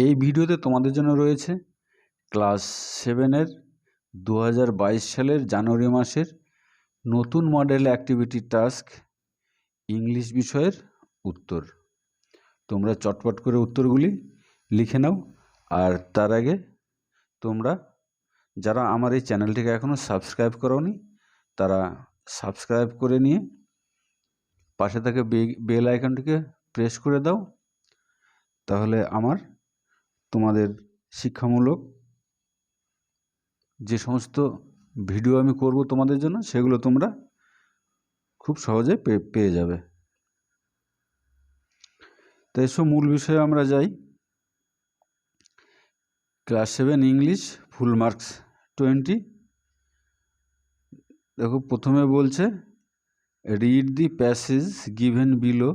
এই ভিডিওতে তোমাদের জন্য রয়েছে ক্লাস 7-এর 2022 সালের জানুয়ারি মাসের নতুন মডেল অ্যাক্টিভিটি টাস্ক ইংলিশ বিষয়ের উত্তর। তোমরা চটপট করে উত্তরগুলি লিখে নাও। আর তার আগে তোমরা যারা আমার এই চ্যানেলটিকে এখনও সাবস্ক্রাইব করোনি তারা সাবস্ক্রাইব করে নিয়ে পাশে থাকা বেল আইকনটিকে প্রেস করে দাও। তাহলে আমার তোমাদের শিক্ষামূলক যে সমস্ত ভিডিও আমি করব তোমাদের জন্য সেগুলো তোমরা খুব সহজে পেয়ে যাবে। তো এসব মূল বিষয়ে আমরা যাই। Class 7 English full marks 20। দেখো প্রথমে বলছে read the passage given below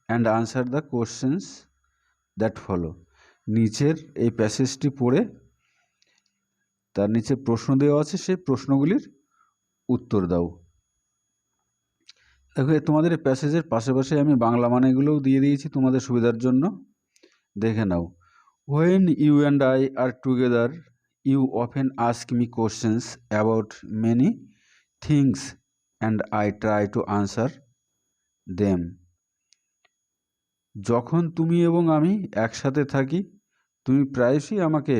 and answer the questions that follow. নিচের এই প্যাসেজটি পড়ে তার নিচে প্রশ্ন দেওয়া আছে, সেই প্রশ্নগুলির উত্তর দাও। দেখো তোমাদের এই প্যাসেজের পাশাপাশি আমি বাংলা মানেগুলোও দিয়ে দিয়েছি তোমাদের সুবিধার জন্য, দেখে নাও। When you and I are together, you often ask me questions about many things and I try to answer them. যখন তুমি এবং আমি একসাথে থাকি তুমি প্রায়শই আমাকে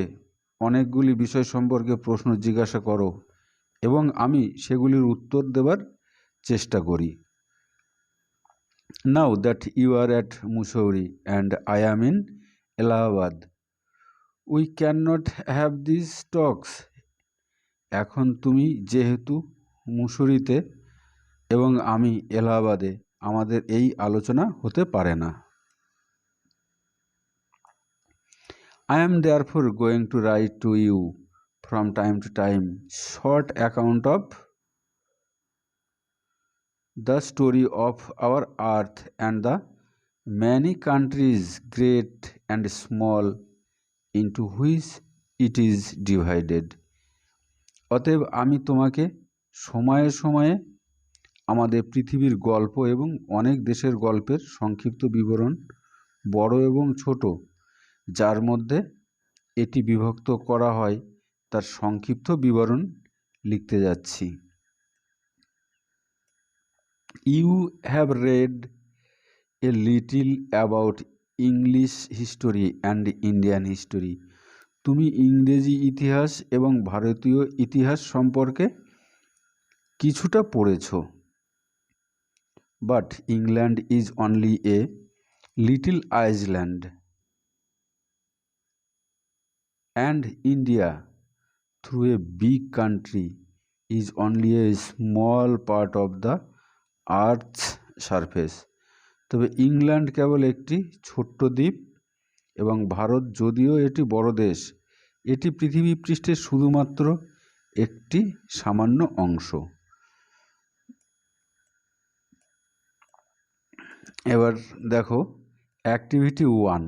অনেকগুলি বিষয় সম্পর্কে প্রশ্ন জিজ্ঞাসা করো এবং আমি সেগুলির উত্তর দেবার চেষ্টা করি। Now that you are at Mussoorie and I am in Allahabad, we cannot have these talks. এখন তুমি যেহেতু মুসুরিতে এবং আমি এলাহাবাদে, আমাদের এই আলোচনা হতে পারে না। I am therefore going to write to you from time to time short account of the story of our earth and the many countries great and small into which it is divided. অতএব আমি তোমাকে সময়ে সময়ে আমাদের পৃথিবীর গল্প এবং অনেক দেশের গল্পের সংক্ষিপ্ত বিবরণ, বড় এবং ছোট, যার মধ্যে এটি বিভক্ত করা হয়, তার সংক্ষিপ্ত বিবরণ লিখতে যাচ্ছি। You have read a little about English history and Indian history. তুমি ইংরেজি ইতিহাস এবং ভারতীয় ইতিহাস সম্পর্কে কিছুটা পড়েছ। But England is only a little island and India, through a big country, is only a small part of the earth's surface. তবে ইংল্যান্ড কেবল একটি ছোট্ট দ্বীপ এবং ভারত যদিও এটি বড় দেশ, এটি পৃথিবী পৃষ্ঠের শুধুমাত্র একটি সামান্য অংশ। এবার দেখো অ্যাক্টিভিটি 1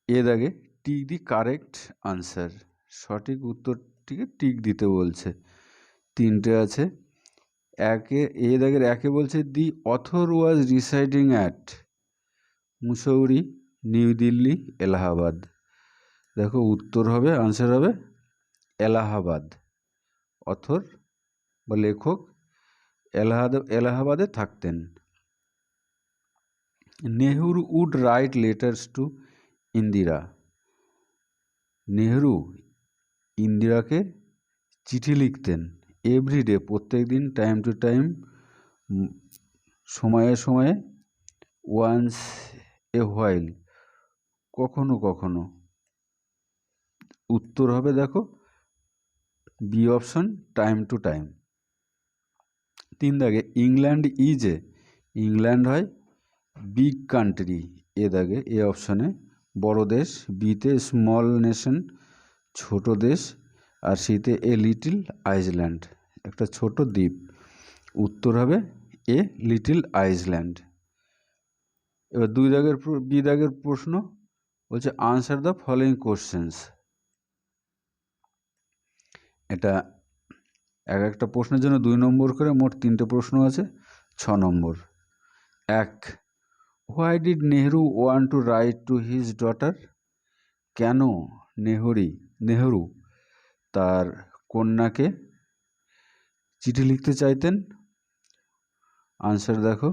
এর আগে টিক দি কারেক্ট আনসার, সঠিক উত্তরটিকে টিক দিতে বলছে। 3টে আছে। একে বলছে দি author was residing at Mussoorie, new Delhi, Allahabad. দেখো উত্তর হবে, আনসার হবে এলাহাবাদ। অথর বা লেখক এলাহাবাদে থাকতেন। Nehru would write letters to Indira. Nehru ইন্দিরাকে চিঠি লিখতেন এভরিডে, প্রত্যেক দিন, টাইম টু টাইম, সময়ে সময়ে, ওয়ান্স এ হোয়াইল, কখনো কখনো। উত্তর হবে দেখো B option, time to time. 3 দাগে ইংল্যান্ড ইজ এ, ইংল্যান্ড হয় বিগ কান্ট্রি, এ অপশনে বড় দেশ, বিতে স্মল নেশন ছোট দেশ, আর সিতে এ লিটল আইসল্যান্ড একটা ছোট দ্বীপ। উত্তর হবে এ লিটল আইসল্যান্ড। এবার 2 দাগের বি দাগের প্রশ্ন বলছে আনসার দ্য ফলোইং কোশ্চেন্স। এটা একটা প্রশ্নের জন্য 2 নম্বর করে, মোট 3টে প্রশ্ন আছে, 6 নম্বর। 1. Why did Nehru want to write to his daughter? কেন নেহরু তার কন্যাকে চিঠি লিখতে চাইতেন? আনসার দেখো,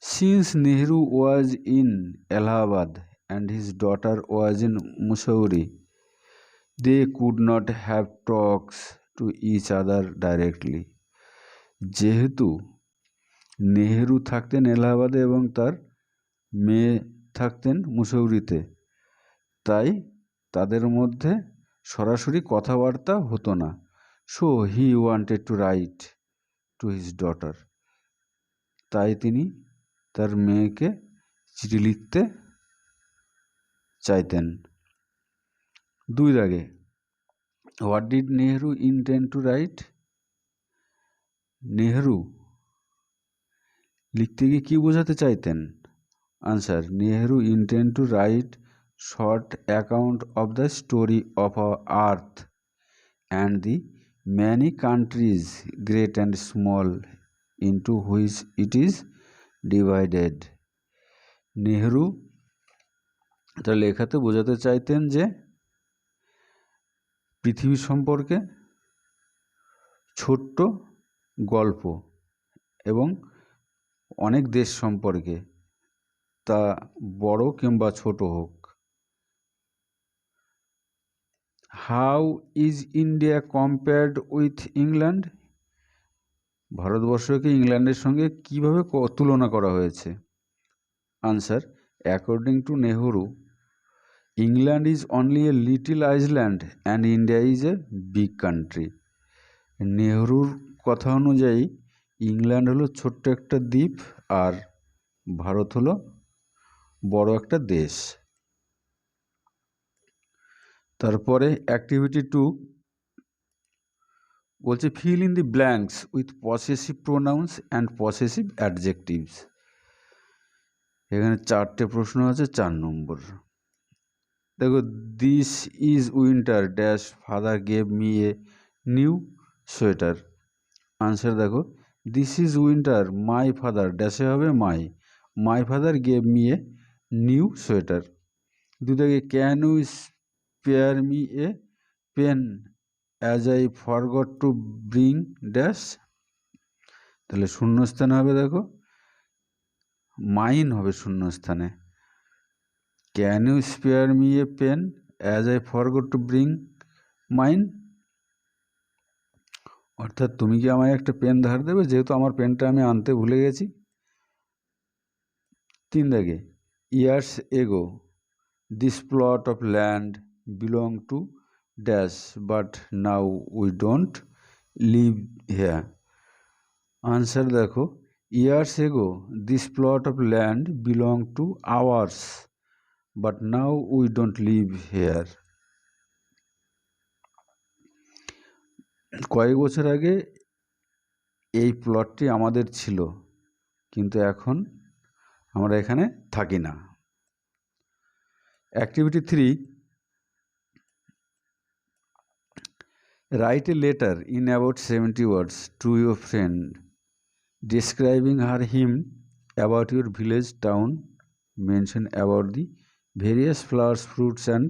since Nehru was in Allahabad and his daughter was in Mussoorie, they could not have talks to each other directly. যেহেতু নেহেরু থাকতেন এলাহাবাদে এবং তার মেয়ে থাকতেন মুসৌরিতে, তাই তাদের মধ্যে সরাসরি কথাবার্তা হতো না। So he wanted to write to his daughter, তাই তিনি তার মেয়েকে চিঠি লিখতে চাইতেন। 2 দাগে, what did Nehru intend to write? Nehru লিখতে গিয়ে কী বোঝাতে চাইতেন? Answer, Nehru intend to write short account of the story of our earth and the many countries great and small into which it is divided. Nehru তার লেখাতে বোঝাতে চাইতেন যে পৃথিবী সম্পর্কে ছোট্ট গল্প এবং অনেক দেশ সম্পর্কে, তা বড় কিংবা ছোট হোক। How is India compared with England? ভারতবর্ষকে ইংল্যান্ডের সঙ্গে কীভাবে তুলনা করা হয়েছে? Answer, according to Nehru, England is only a little island and India is a big country. নেহরুর কথা অনুযায়ী ইংল্যান্ড হলো ছোট্ট একটা দ্বীপ আর ভারত হলো বড় একটা দেশ। তারপরে অ্যাক্টিভিটি 2 বলছে fill in the blanks with possessive pronouns and possessive adjectives. এখানে 4টে প্রশ্ন আছে, 4 নম্বর। দেখো, this is winter dash father gave me a new sweater. Answer দেখো, this is winter my father ড্যাশে হবে my father gave me a new sweater. 2 দাগে, can you spare me a pen as I forgot to bring dash. তাহলে শূন্যস্থানে হবে, দেখো mine হবে শূন্যস্থানে। Can you spare me a pen as I forgot to bring mine, অর্থাৎ তুমি কি আমায় একটা পেন ধার দেবে যেহেতু আমার পেনটা আমি আনতে ভুলে গেছি। 3 দাগে, years ago this plot of land belong to dash but now we don't live here. Answer দেখো, years ago this plot of land belong to ours but now we don't live here. কয়েক বছর আগে এই প্লটটি আমাদের ছিল, কিন্তু এখন আমরা এখানে থাকি না। Activity 3, write a letter in about 70 words to your friend describing him about your village town, mention about the various flowers fruits and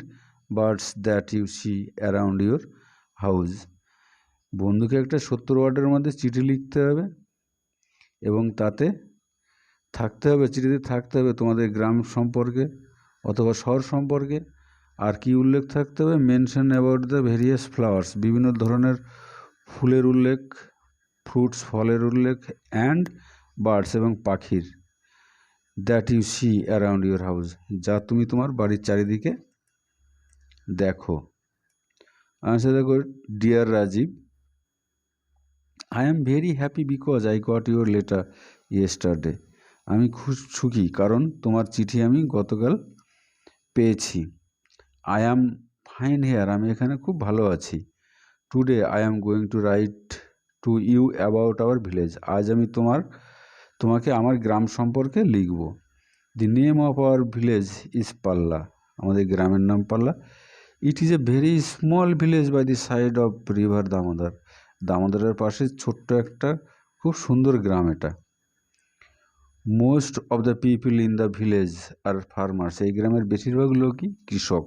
birds that you see around your house. বন্ধুকে একটা 70 ওয়ার্ডের মধ্যে চিঠি লিখতে হবে এবং তাতে চিঠিতে থাকতে হবে তোমাদের গ্রাম সম্পর্কে অথবা শহর সম্পর্কে। আর কি উল্লেখ থাকতে হবে? Mention about the various flowers, বিভিন্ন ধরনের ফুলের উল্লেখ, ফ্রুটস ফলের উল্লেখ, অ্যান্ড বার্ডস এবং পাখির, that you see around your house, যা তুমি তোমার বাড়ির চারিদিকে দেখো। আনসার দেখো, dear Rajiv, I am very happy because I got your letter yesterday. আমি খুব সুখী কারণ তোমার চিঠি আমি গতকাল পেয়েছি। I am fine here, আমি এখানে খুব ভালো আছি। Today I am going to write to you about our village. আজ আমি তোমাকে আমার গ্রাম সম্পর্কে লিখব। The name of our village is পাল্লা, আমাদের গ্রামের নাম পাল্লা। It is a very small village by the side of river Damodar, দামোদরের পাশে ছোট্ট একটা খুব সুন্দর গ্রাম এটা। Most of the people in the village are farmers, এই গ্রামের বেশিরভাগ লোকই কৃষক।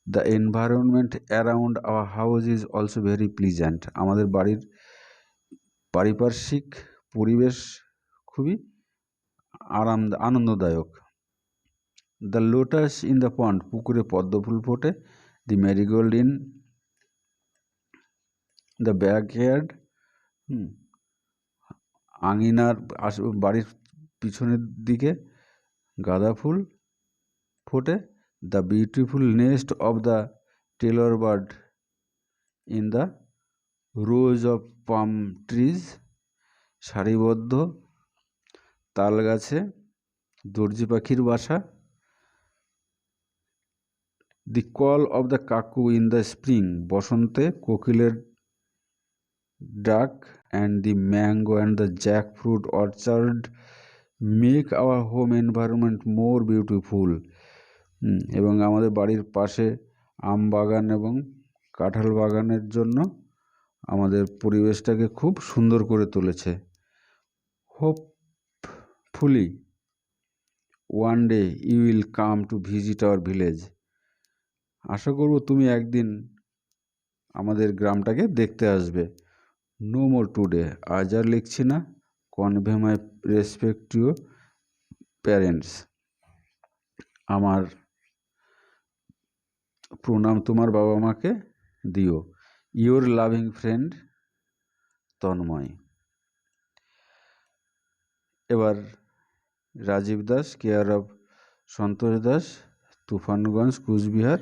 The environment around our house is also very pleasant. আমাদের বাড়ির পারিপার্শ্বিক পরিবেশ খুবই আনন্দদায়ক। The lotus in the pond, পুকুরে পদ্মফুল ফোটে। দি ম্যারিগোল্ড ইন দ্য ব্যাকইয়ার্ড, আঙিনার বাড়ির পিছনের দিকে গাঁদা ফুল ফোটে। The beautiful nest of the Taylor bird in the rose of palm trees, সারিবদ্ধ তাল গাছে দর্জি পাখির বাসা। দি কল অফ দ্য কাকু ইন দ্য স্প্রিং, বসন্তে কোকিলের ডাক। And the mango and the jackfruit orchard make our home environment more beautiful. এবং আমাদের বাড়ির পাশে আম বাগান এবং কাঁঠাল বাগানের জন্য আমাদের পরিবেশটাকে খুব সুন্দর করে তুলেছে। Hopefully one day you will come to visit our village. আশা করব তুমি একদিন আমাদের গ্রামটাকে দেখতে আসবে। নো মোর টুডে, আজ আর লিখছি না। Convey my respect to your parents, আমার প্রণাম তোমার বাবা মাকে দিও। Your loving friend Tanmoy. এবার Rajib Das, care of Santosh Das, Tufanganj, Coochbehar,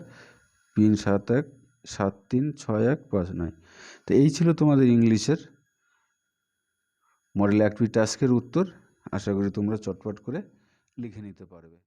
pin 71736159। তো এই ছিল তোমাদের ইংলিশের মডেল অ্যাক্টিভিটি টাস্কের উত্তর। আশা করি তোমরা চটপট করে লিখে নিতে পারবে।